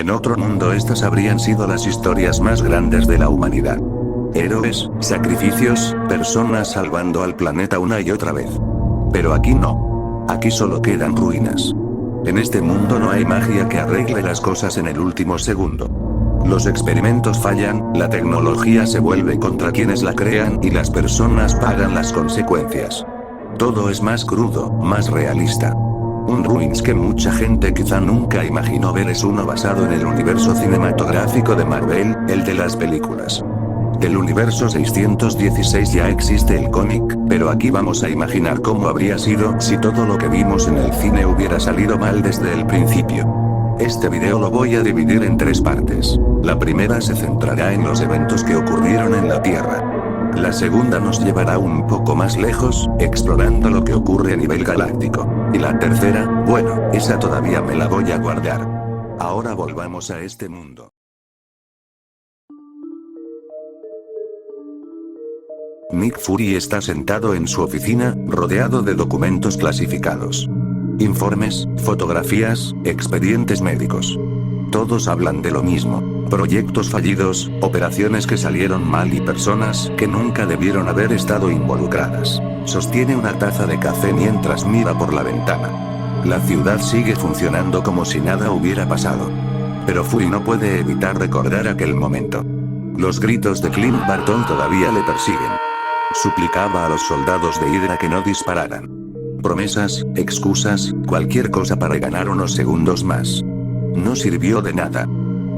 En otro mundo estas habrían sido las historias más grandes de la humanidad. Héroes, sacrificios, personas salvando al planeta una y otra vez. Pero aquí no. Aquí solo quedan ruinas. En este mundo no hay magia que arregle las cosas en el último segundo. Los experimentos fallan, la tecnología se vuelve contra quienes la crean y las personas pagan las consecuencias. Todo es más crudo, más realista. Un Ruins que mucha gente quizá nunca imaginó ver es uno basado en el universo cinematográfico de Marvel, el de las películas. Del universo 616 ya existe el cómic, pero aquí vamos a imaginar cómo habría sido si todo lo que vimos en el cine hubiera salido mal desde el principio. Este video lo voy a dividir en 3 partes. La primera se centrará en los eventos que ocurrieron en la Tierra. La segunda nos llevará un poco más lejos, explorando lo que ocurre a nivel galáctico. Y la tercera, bueno, esa todavía me la voy a guardar. Ahora volvamos a este mundo. Nick Fury está sentado en su oficina, rodeado de documentos clasificados. Informes, fotografías, expedientes médicos. Todos hablan de lo mismo. Proyectos fallidos, operaciones que salieron mal y personas que nunca debieron haber estado involucradas. Sostiene una taza de café mientras mira por la ventana. La ciudad sigue funcionando como si nada hubiera pasado. Pero Fury no puede evitar recordar aquel momento. Los gritos de Clint Barton todavía le persiguen. Suplicaba a los soldados de Hydra que no dispararan. Promesas, excusas, cualquier cosa para ganar unos segundos más. No sirvió de nada.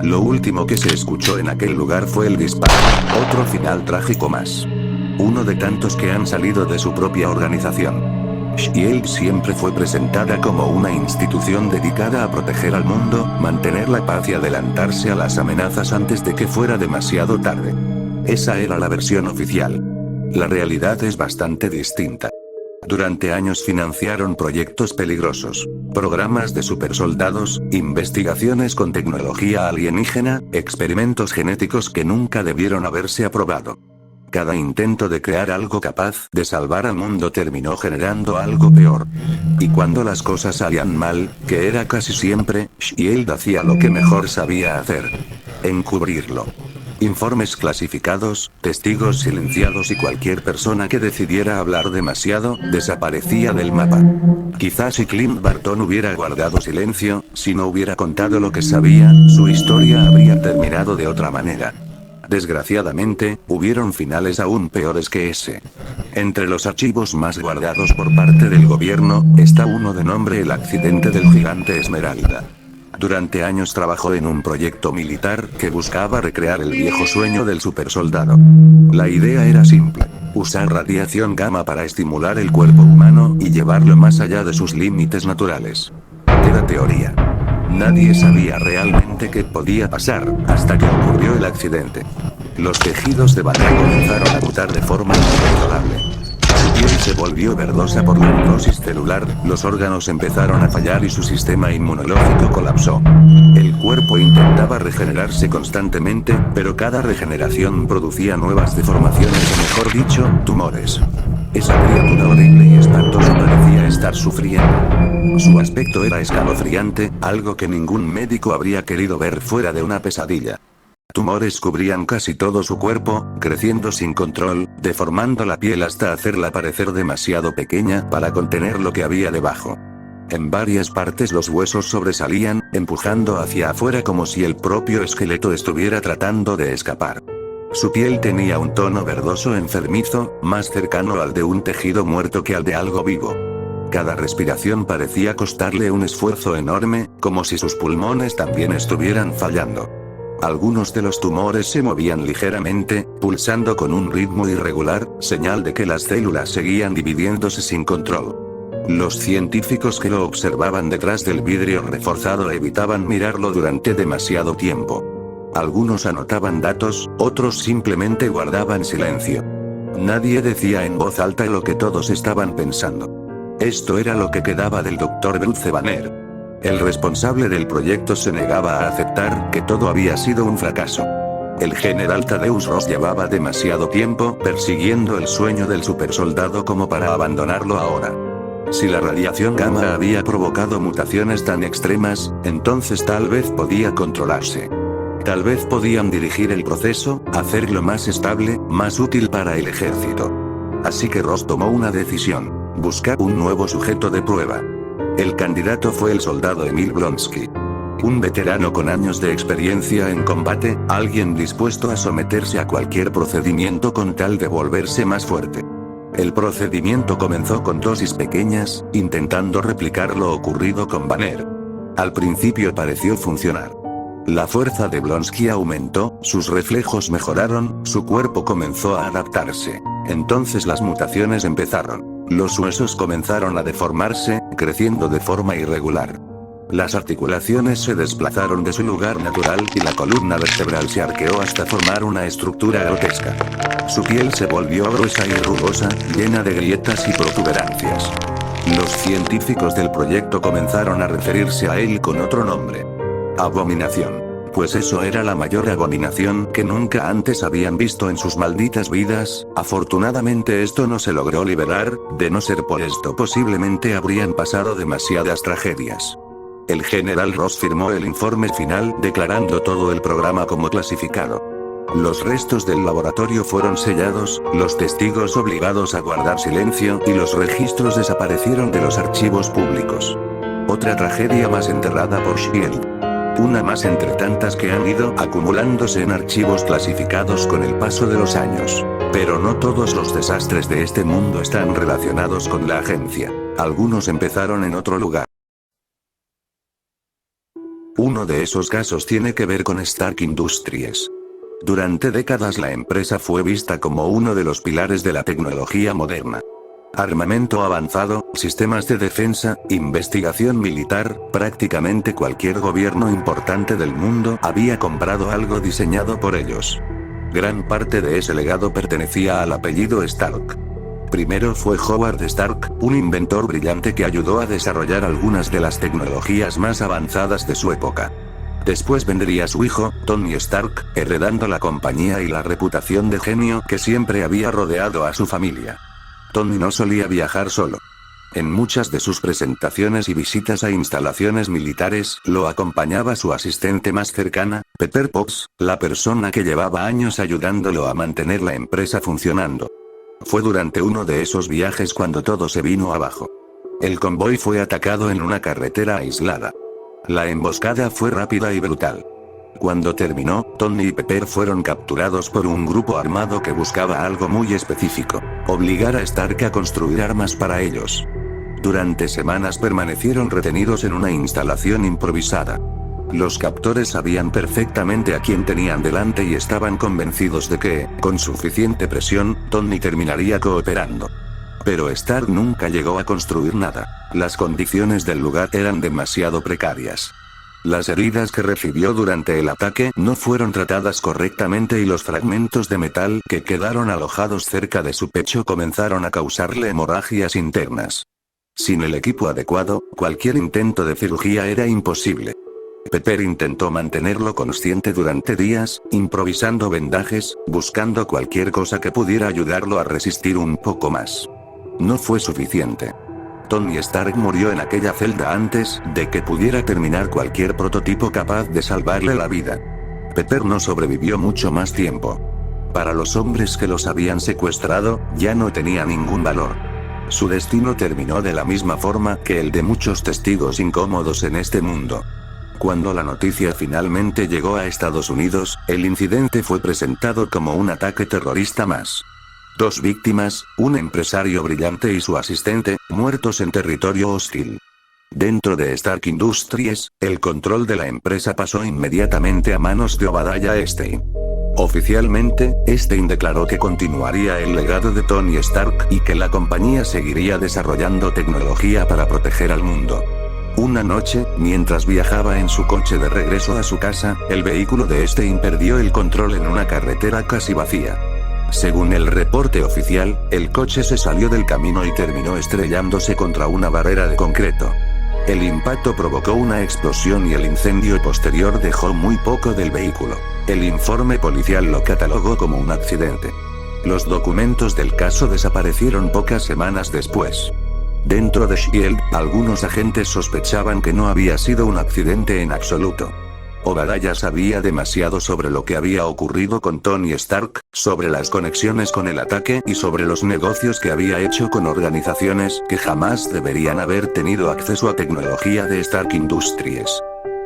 Lo último que se escuchó en aquel lugar fue el disparo. Otro final trágico más. Uno de tantos que han salido de su propia organización. Shield siempre fue presentada como una institución dedicada a proteger al mundo, mantener la paz y adelantarse a las amenazas antes de que fuera demasiado tarde. Esa era la versión oficial. La realidad es bastante distinta. Durante años financiaron proyectos peligrosos, programas de supersoldados, investigaciones con tecnología alienígena, experimentos genéticos que nunca debieron haberse aprobado. Cada intento de crear algo capaz de salvar al mundo terminó generando algo peor. Y cuando las cosas salían mal, que era casi siempre, Shield hacía lo que mejor sabía hacer: encubrirlo. Informes clasificados, testigos silenciados y cualquier persona que decidiera hablar demasiado, desaparecía del mapa. Quizás si Clint Barton hubiera guardado silencio, si no hubiera contado lo que sabía, su historia habría terminado de otra manera. Desgraciadamente, hubieron finales aún peores que ese. Entre los archivos más guardados por parte del gobierno, está uno de nombre el accidente del gigante Esmeralda. Durante años trabajó en un proyecto militar que buscaba recrear el viejo sueño del supersoldado. La idea era simple: usar radiación gamma para estimular el cuerpo humano y llevarlo más allá de sus límites naturales. Era teoría. Nadie sabía realmente qué podía pasar, hasta que ocurrió el accidente. Los tejidos de Banner comenzaron a mutar de forma incontrolable. Su piel se volvió verdosa por la necrosis celular, los órganos empezaron a fallar y su sistema inmunológico colapsó. El cuerpo intentaba regenerarse constantemente, pero cada regeneración producía nuevas deformaciones o mejor dicho, tumores. Esa criatura horrible y espantosa parecía estar sufriendo. Su aspecto era escalofriante, algo que ningún médico habría querido ver fuera de una pesadilla. Tumores cubrían casi todo su cuerpo, creciendo sin control, deformando la piel hasta hacerla parecer demasiado pequeña para contener lo que había debajo. En varias partes los huesos sobresalían, empujando hacia afuera como si el propio esqueleto estuviera tratando de escapar. Su piel tenía un tono verdoso enfermizo, más cercano al de un tejido muerto que al de algo vivo. Cada respiración parecía costarle un esfuerzo enorme, como si sus pulmones también estuvieran fallando. Algunos de los tumores se movían ligeramente, pulsando con un ritmo irregular, señal de que las células seguían dividiéndose sin control. Los científicos que lo observaban detrás del vidrio reforzado evitaban mirarlo durante demasiado tiempo. Algunos anotaban datos, otros simplemente guardaban silencio. Nadie decía en voz alta lo que todos estaban pensando. Esto era lo que quedaba del Dr. Bruce Banner. El responsable del proyecto se negaba a aceptar que todo había sido un fracaso. El general Thaddeus Ross llevaba demasiado tiempo persiguiendo el sueño del supersoldado como para abandonarlo ahora. Si la radiación gamma había provocado mutaciones tan extremas, entonces tal vez podía controlarse. Tal vez podían dirigir el proceso, hacerlo más estable, más útil para el ejército. Así que Ross tomó una decisión: buscar un nuevo sujeto de prueba. El candidato fue el soldado Emil Blonsky. Un veterano con años de experiencia en combate, alguien dispuesto a someterse a cualquier procedimiento con tal de volverse más fuerte. El procedimiento comenzó con dosis pequeñas, intentando replicar lo ocurrido con Banner. Al principio pareció funcionar. La fuerza de Blonsky aumentó, sus reflejos mejoraron, su cuerpo comenzó a adaptarse. Entonces las mutaciones empezaron. Los huesos comenzaron a deformarse, creciendo de forma irregular. Las articulaciones se desplazaron de su lugar natural y la columna vertebral se arqueó hasta formar una estructura grotesca. Su piel se volvió gruesa y rugosa, llena de grietas y protuberancias. Los científicos del proyecto comenzaron a referirse a él con otro nombre: Abominación. Pues eso era la mayor abominación que nunca antes habían visto en sus malditas vidas. Afortunadamente esto no se logró liberar, de no ser por esto posiblemente habrían pasado demasiadas tragedias. El general Ross firmó el informe final declarando todo el programa como clasificado. Los restos del laboratorio fueron sellados, los testigos obligados a guardar silencio y los registros desaparecieron de los archivos públicos. Otra tragedia más enterrada por Shield. Una más entre tantas que han ido acumulándose en archivos clasificados con el paso de los años. Pero no todos los desastres de este mundo están relacionados con la agencia. Algunos empezaron en otro lugar. Uno de esos casos tiene que ver con Stark Industries. Durante décadas la empresa fue vista como uno de los pilares de la tecnología moderna. Armamento avanzado, sistemas de defensa, investigación militar, prácticamente cualquier gobierno importante del mundo había comprado algo diseñado por ellos. Gran parte de ese legado pertenecía al apellido Stark. Primero fue Howard Stark, un inventor brillante que ayudó a desarrollar algunas de las tecnologías más avanzadas de su época. Después vendría su hijo, Tony Stark, heredando la compañía y la reputación de genio que siempre había rodeado a su familia. Tony no solía viajar solo. En muchas de sus presentaciones y visitas a instalaciones militares, lo acompañaba su asistente más cercana, Pepper Potts, la persona que llevaba años ayudándolo a mantener la empresa funcionando. Fue durante uno de esos viajes cuando todo se vino abajo. El convoy fue atacado en una carretera aislada. La emboscada fue rápida y brutal. Cuando terminó, Tony y Pepper fueron capturados por un grupo armado que buscaba algo muy específico: obligar a Stark a construir armas para ellos. Durante semanas permanecieron retenidos en una instalación improvisada. Los captores sabían perfectamente a quién tenían delante y estaban convencidos de que, con suficiente presión, Tony terminaría cooperando. Pero Stark nunca llegó a construir nada. Las condiciones del lugar eran demasiado precarias. Las heridas que recibió durante el ataque no fueron tratadas correctamente y los fragmentos de metal que quedaron alojados cerca de su pecho comenzaron a causarle hemorragias internas. Sin el equipo adecuado, cualquier intento de cirugía era imposible. Pepper intentó mantenerlo consciente durante días, improvisando vendajes, buscando cualquier cosa que pudiera ayudarlo a resistir un poco más. No fue suficiente. Tony Stark murió en aquella celda antes de que pudiera terminar cualquier prototipo capaz de salvarle la vida. Pepper no sobrevivió mucho más tiempo. Para los hombres que los habían secuestrado, ya no tenía ningún valor. Su destino terminó de la misma forma que el de muchos testigos incómodos en este mundo. Cuando la noticia finalmente llegó a Estados Unidos, el incidente fue presentado como un ataque terrorista más. 2 víctimas, un empresario brillante y su asistente, muertos en territorio hostil. Dentro de Stark Industries, el control de la empresa pasó inmediatamente a manos de Obadiah Stane. Oficialmente, Stane declaró que continuaría el legado de Tony Stark y que la compañía seguiría desarrollando tecnología para proteger al mundo. Una noche, mientras viajaba en su coche de regreso a su casa, el vehículo de Stane perdió el control en una carretera casi vacía. Según el reporte oficial, el coche se salió del camino y terminó estrellándose contra una barrera de concreto. El impacto provocó una explosión y el incendio posterior dejó muy poco del vehículo. El informe policial lo catalogó como un accidente. Los documentos del caso desaparecieron pocas semanas después. Dentro de S.H.I.E.L.D., algunos agentes sospechaban que no había sido un accidente en absoluto. Obadiah sabía demasiado sobre lo que había ocurrido con Tony Stark, sobre las conexiones con el ataque y sobre los negocios que había hecho con organizaciones que jamás deberían haber tenido acceso a tecnología de Stark Industries.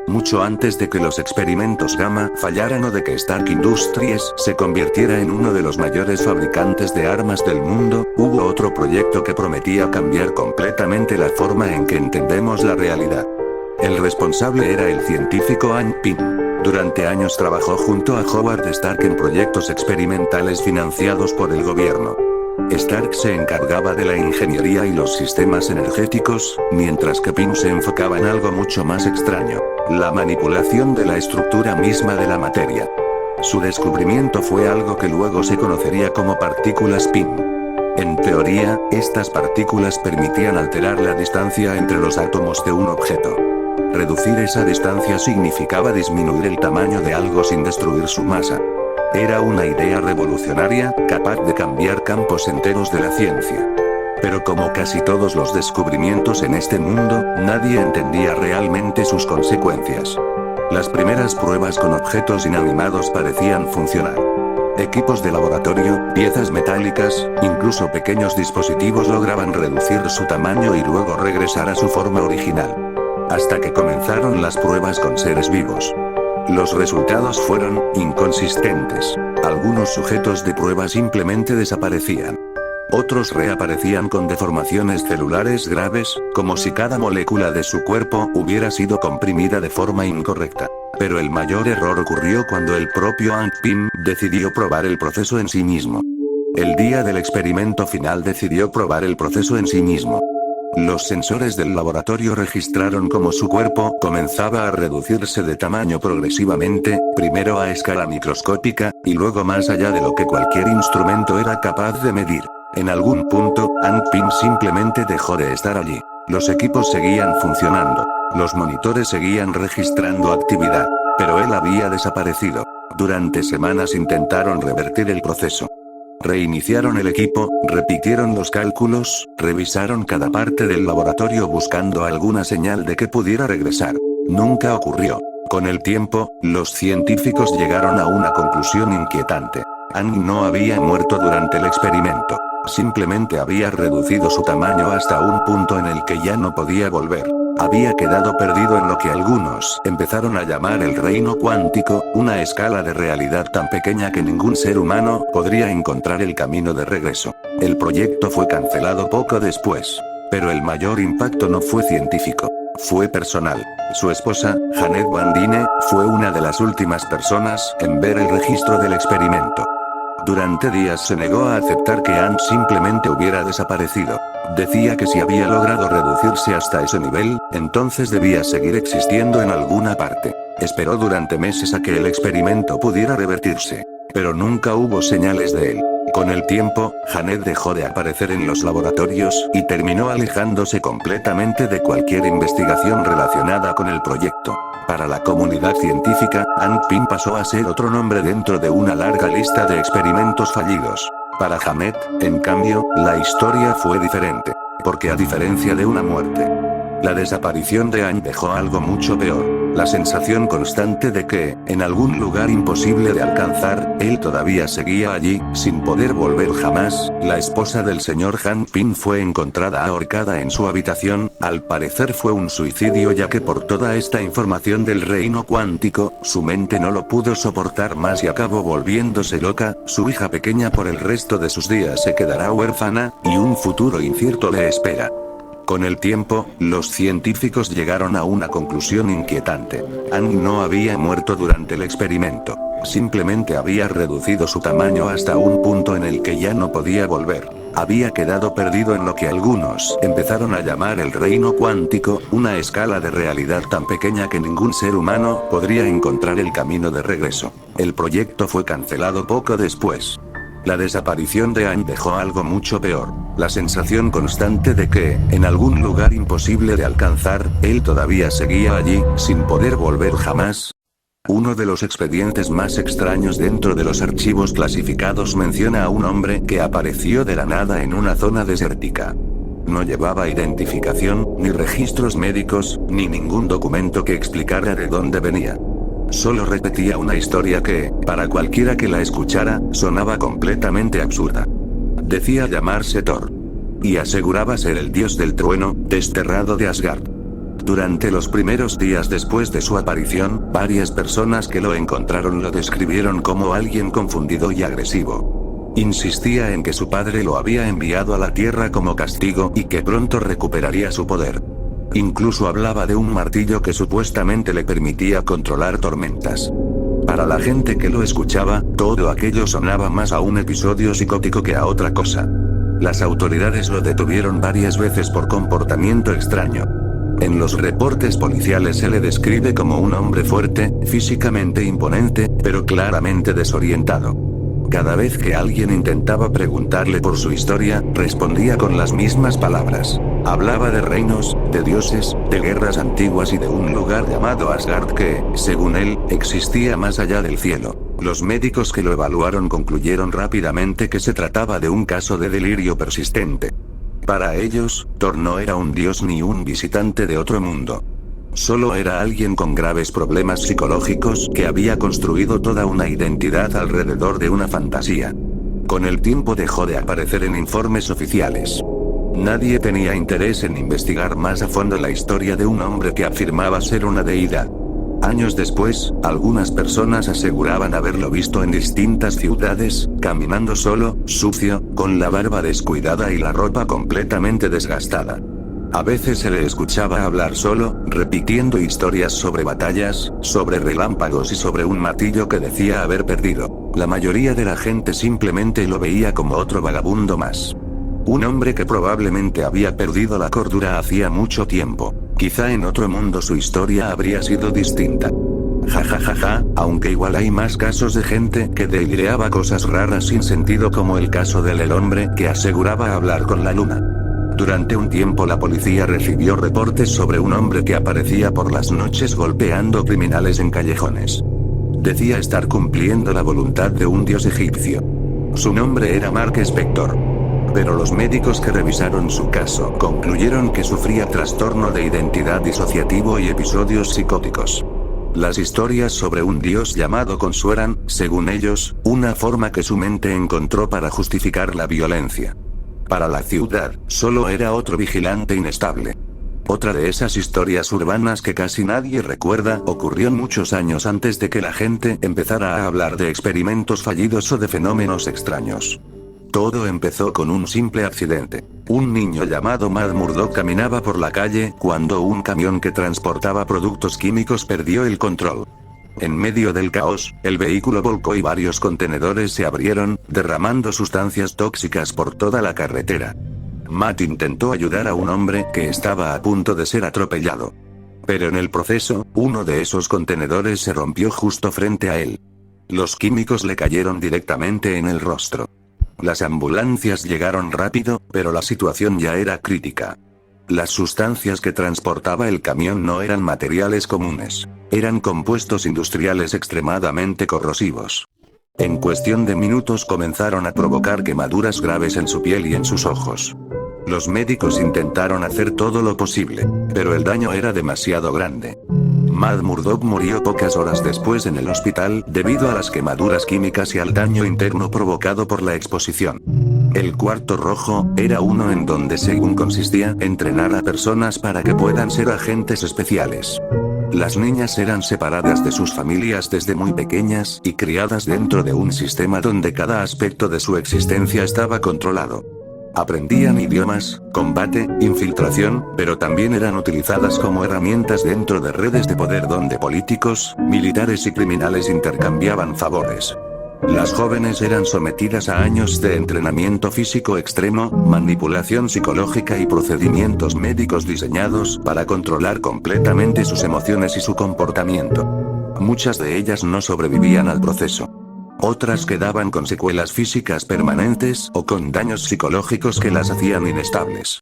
Mucho antes de que los experimentos Gamma fallaran o de que Stark Industries se convirtiera en uno de los mayores fabricantes de armas del mundo, hubo otro proyecto que prometía cambiar completamente la forma en que entendemos la realidad. El responsable era el científico Hank Pym. Durante años trabajó junto a Howard Stark en proyectos experimentales financiados por el gobierno. Stark se encargaba de la ingeniería y los sistemas energéticos, mientras que Pym se enfocaba en algo mucho más extraño: la manipulación de la estructura misma de la materia. Su descubrimiento fue algo que luego se conocería como partículas Pym. En teoría, estas partículas permitían alterar la distancia entre los átomos de un objeto. Reducir esa distancia significaba disminuir el tamaño de algo sin destruir su masa. Era una idea revolucionaria, capaz de cambiar campos enteros de la ciencia. Pero como casi todos los descubrimientos en este mundo, nadie entendía realmente sus consecuencias. Las primeras pruebas con objetos inanimados parecían funcionar. Equipos de laboratorio, piezas metálicas, incluso pequeños dispositivos lograban reducir su tamaño y luego regresar a su forma original. Hasta que comenzaron las pruebas con seres vivos. Los resultados fueron inconsistentes. Algunos sujetos de prueba simplemente desaparecían. Otros reaparecían con deformaciones celulares graves, como si cada molécula de su cuerpo hubiera sido comprimida de forma incorrecta. Pero el mayor error ocurrió cuando el propio Hank Pym decidió probar el proceso en sí mismo. El día del experimento final decidió probar el proceso en sí mismo. Los sensores del laboratorio registraron cómo su cuerpo comenzaba a reducirse de tamaño progresivamente, primero a escala microscópica, y luego más allá de lo que cualquier instrumento era capaz de medir. En algún punto, Hank Pym simplemente dejó de estar allí. Los equipos seguían funcionando. Los monitores seguían registrando actividad. Pero él había desaparecido. Durante semanas intentaron revertir el proceso. Reiniciaron el equipo, repitieron los cálculos, revisaron cada parte del laboratorio buscando alguna señal de que pudiera regresar. Nunca ocurrió. Con el tiempo, los científicos llegaron a una conclusión inquietante. Hank no había muerto durante el experimento. Simplemente había reducido su tamaño hasta un punto en el que ya no podía volver. Había quedado perdido en lo que algunos empezaron a llamar el reino cuántico, una escala de realidad tan pequeña que ningún ser humano podría encontrar el camino de regreso. El proyecto fue cancelado poco después. Pero el mayor impacto no fue científico. Fue personal. Su esposa, Janet Van Dyne, fue una de las últimas personas en ver el registro del experimento. Durante días se negó a aceptar que Hank simplemente hubiera desaparecido. Decía que si había logrado reducirse hasta ese nivel, entonces debía seguir existiendo en alguna parte. Esperó durante meses a que el experimento pudiera revertirse. Pero nunca hubo señales de él. Con el tiempo, Janet dejó de aparecer en los laboratorios y terminó alejándose completamente de cualquier investigación relacionada con el proyecto. Para la comunidad científica, Hank Pym pasó a ser otro nombre dentro de una larga lista de experimentos fallidos. Para Janet, en cambio, la historia fue diferente. Porque a diferencia de una muerte, la desaparición de Hank dejó algo mucho peor. La sensación constante de que, en algún lugar imposible de alcanzar, él todavía seguía allí, sin poder volver jamás. La esposa del señor Hank Pym fue encontrada ahorcada en su habitación. Al parecer fue un suicidio, ya que por toda esta información del reino cuántico, su mente no lo pudo soportar más y acabó volviéndose loca. Su hija pequeña por el resto de sus días se quedará huérfana, y un futuro incierto le espera. Con el tiempo, los científicos llegaron a una conclusión inquietante. Hank no había muerto durante el experimento. Simplemente había reducido su tamaño hasta un punto en el que ya no podía volver. Había quedado perdido en lo que algunos empezaron a llamar el reino cuántico, una escala de realidad tan pequeña que ningún ser humano podría encontrar el camino de regreso. El proyecto fue cancelado poco después. La desaparición de Hank dejó algo mucho peor. La sensación constante de que, en algún lugar imposible de alcanzar, él todavía seguía allí, sin poder volver jamás. Uno de los expedientes más extraños dentro de los archivos clasificados menciona a un hombre que apareció de la nada en una zona desértica. No llevaba identificación, ni registros médicos, ni ningún documento que explicara de dónde venía. Solo repetía una historia que, para cualquiera que la escuchara, sonaba completamente absurda. Decía llamarse Thor. Y aseguraba ser el dios del trueno, desterrado de Asgard. Durante los primeros días después de su aparición, varias personas que lo encontraron lo describieron como alguien confundido y agresivo. Insistía en que su padre lo había enviado a la Tierra como castigo y que pronto recuperaría su poder. Incluso hablaba de un martillo que supuestamente le permitía controlar tormentas. Para la gente que lo escuchaba, todo aquello sonaba más a un episodio psicótico que a otra cosa. Las autoridades lo detuvieron varias veces por comportamiento extraño. En los reportes policiales se le describe como un hombre fuerte, físicamente imponente, pero claramente desorientado. Cada vez que alguien intentaba preguntarle por su historia, respondía con las mismas palabras. Hablaba de reinos, de dioses, de guerras antiguas y de un lugar llamado Asgard que, según él, existía más allá del cielo. Los médicos que lo evaluaron concluyeron rápidamente que se trataba de un caso de delirio persistente. Para ellos, Thor no era un dios ni un visitante de otro mundo. Solo era alguien con graves problemas psicológicos que había construido toda una identidad alrededor de una fantasía. Con el tiempo dejó de aparecer en informes oficiales. Nadie tenía interés en investigar más a fondo la historia de un hombre que afirmaba ser una deidad. Años después, algunas personas aseguraban haberlo visto en distintas ciudades, caminando solo, sucio, con la barba descuidada y la ropa completamente desgastada. A veces se le escuchaba hablar solo, repitiendo historias sobre batallas, sobre relámpagos y sobre un martillo que decía haber perdido. La mayoría de la gente simplemente lo veía como otro vagabundo más. Un hombre que probablemente había perdido la cordura hacía mucho tiempo. Quizá en otro mundo su historia habría sido distinta. Ja, aunque igual hay más casos de gente que delireaba cosas raras sin sentido, como el caso del hombre que aseguraba hablar con la luna. Durante un tiempo la policía recibió reportes sobre un hombre que aparecía por las noches golpeando criminales en callejones. Decía estar cumpliendo la voluntad de un dios egipcio. Su nombre era Mark Spector. Pero los médicos que revisaron su caso concluyeron que sufría trastorno de identidad disociativo y episodios psicóticos. Las historias sobre un dios llamado Khonshu eran, según ellos, una forma que su mente encontró para justificar la violencia. Para la ciudad, solo era otro vigilante inestable. Otra de esas historias urbanas que casi nadie recuerda ocurrió muchos años antes de que la gente empezara a hablar de experimentos fallidos o de fenómenos extraños. Todo empezó con un simple accidente. Un niño llamado Matt Murdock caminaba por la calle cuando un camión que transportaba productos químicos perdió el control. En medio del caos, el vehículo volcó y varios contenedores se abrieron, derramando sustancias tóxicas por toda la carretera. Matt intentó ayudar a un hombre que estaba a punto de ser atropellado. Pero en el proceso, uno de esos contenedores se rompió justo frente a él. Los químicos le cayeron directamente en el rostro. Las ambulancias llegaron rápido, pero la situación ya era crítica. Las sustancias que transportaba el camión no eran materiales comunes. Eran compuestos industriales extremadamente corrosivos. En cuestión de minutos comenzaron a provocar quemaduras graves en su piel y en sus ojos. Los médicos intentaron hacer todo lo posible, pero el daño era demasiado grande. Matt Murdock murió pocas horas después en el hospital debido a las quemaduras químicas y al daño interno provocado por la exposición. El cuarto rojo era uno en donde, según consistía, entrenar a personas para que puedan ser agentes especiales. Las niñas eran separadas de sus familias desde muy pequeñas y criadas dentro de un sistema donde cada aspecto de su existencia estaba controlado. Aprendían idiomas, combate, infiltración, pero también eran utilizadas como herramientas dentro de redes de poder donde políticos, militares y criminales intercambiaban favores. Las jóvenes eran sometidas a años de entrenamiento físico extremo, manipulación psicológica y procedimientos médicos diseñados para controlar completamente sus emociones y su comportamiento. Muchas de ellas no sobrevivían al proceso. Otras quedaban con secuelas físicas permanentes o con daños psicológicos que las hacían inestables.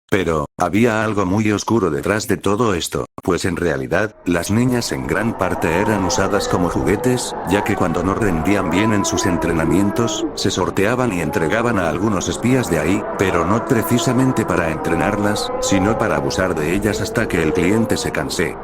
Pero, había algo muy oscuro detrás de todo esto, pues en realidad, las niñas en gran parte eran usadas como juguetes, ya que cuando no rendían bien en sus entrenamientos, se sorteaban y entregaban a algunos espías de ahí, pero no precisamente para entrenarlas, sino para abusar de ellas hasta que el cliente se canse.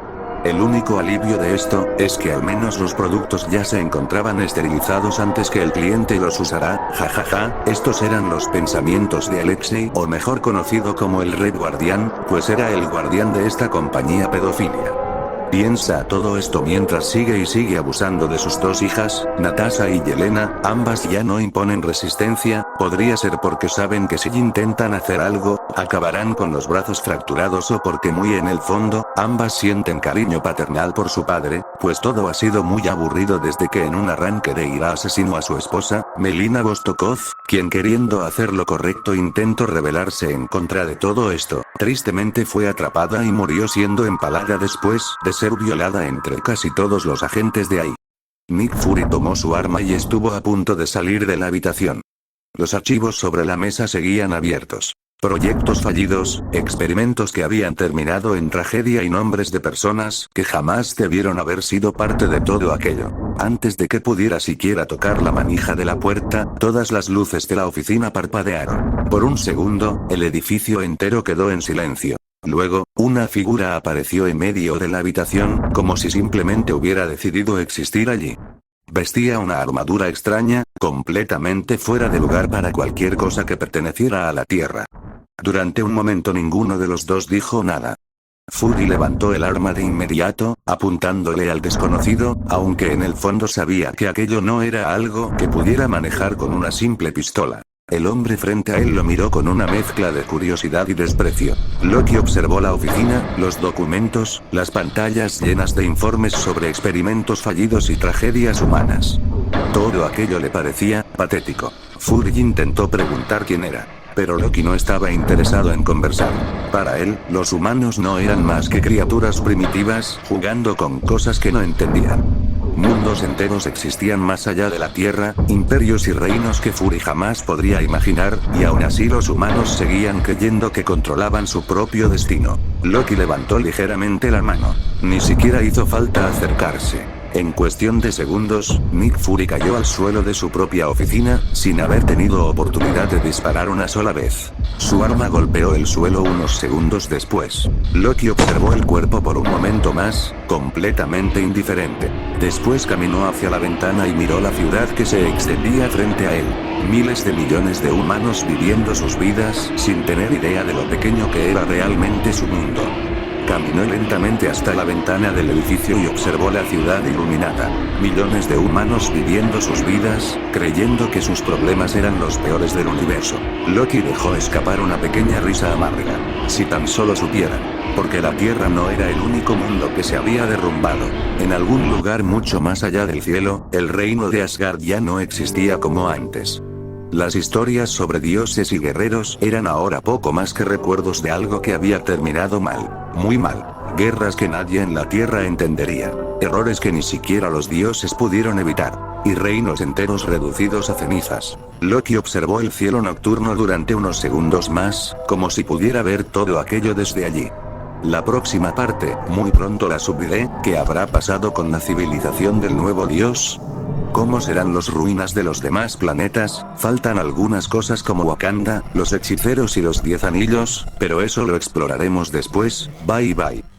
El único alivio de esto, es que al menos los productos ya se encontraban esterilizados antes que el cliente los usara, jajaja, estos eran los pensamientos de Alexei, o mejor conocido como el Red Guardián, pues era el guardián de esta compañía pedofilia. Piensa todo esto mientras sigue abusando de sus dos hijas, Natasha y Yelena, ambas ya no imponen resistencia, podría ser porque saben que si intentan hacer algo, acabarán con los brazos fracturados o porque muy en el fondo, ambas sienten cariño paternal por su padre, pues todo ha sido muy aburrido desde que en un arranque de ira asesinó a su esposa, Melina Vostokov, quien queriendo hacer lo correcto intentó rebelarse en contra de todo esto, tristemente fue atrapada y murió siendo empalada después de ser violada entre casi todos los agentes de ahí. Nick Fury tomó su arma y estuvo a punto de salir de la habitación. Los archivos sobre la mesa seguían abiertos. Proyectos fallidos, experimentos que habían terminado en tragedia y nombres de personas que jamás debieron haber sido parte de todo aquello. Antes de que pudiera siquiera tocar la manija de la puerta, todas las luces de la oficina parpadearon. Por un segundo, el edificio entero quedó en silencio. Luego, una figura apareció en medio de la habitación, como si simplemente hubiera decidido existir allí. Vestía una armadura extraña, completamente fuera de lugar para cualquier cosa que perteneciera a la Tierra. Durante un momento ninguno de los dos dijo nada. Fury levantó el arma de inmediato, apuntándole al desconocido, aunque en el fondo sabía que aquello no era algo que pudiera manejar con una simple pistola. El hombre frente a él lo miró con una mezcla de curiosidad y desprecio. Loki observó la oficina, los documentos, las pantallas llenas de informes sobre experimentos fallidos y tragedias humanas. Todo aquello le parecía patético. Fury intentó preguntar quién era, pero Loki no estaba interesado en conversar. Para él, los humanos no eran más que criaturas primitivas, jugando con cosas que no entendían. Mundos enteros existían más allá de la Tierra, imperios y reinos que Fury jamás podría imaginar, y aún así los humanos seguían creyendo que controlaban su propio destino. Loki levantó ligeramente la mano. Ni siquiera hizo falta acercarse. En cuestión de segundos, Nick Fury cayó al suelo de su propia oficina, sin haber tenido oportunidad de disparar una sola vez. Su arma golpeó el suelo unos segundos después. Loki observó el cuerpo por un momento más, completamente indiferente. Después caminó hacia la ventana y miró la ciudad que se extendía frente a él. Miles de millones de humanos viviendo sus vidas, sin tener idea de lo pequeño que era realmente su mundo. Caminó lentamente hasta la ventana del edificio y observó la ciudad iluminada. Millones de humanos viviendo sus vidas, creyendo que sus problemas eran los peores del universo. Loki dejó escapar una pequeña risa amarga. Si tan solo supieran. Porque la Tierra no era el único mundo que se había derrumbado. En algún lugar mucho más allá del cielo, el reino de Asgard ya no existía como antes. Las historias sobre dioses y guerreros eran ahora poco más que recuerdos de algo que había terminado mal, muy mal. Guerras que nadie en la Tierra entendería, errores que ni siquiera los dioses pudieron evitar, y reinos enteros reducidos a cenizas. Loki observó el cielo nocturno durante unos segundos más, como si pudiera ver todo aquello desde allí. La próxima parte, muy pronto la subiré. ¿Qué habrá pasado con la civilización del nuevo dios? ¿Cómo serán las ruinas de los demás planetas? Faltan algunas cosas como Wakanda, los hechiceros y los 10 anillos, pero eso lo exploraremos después. Bye bye.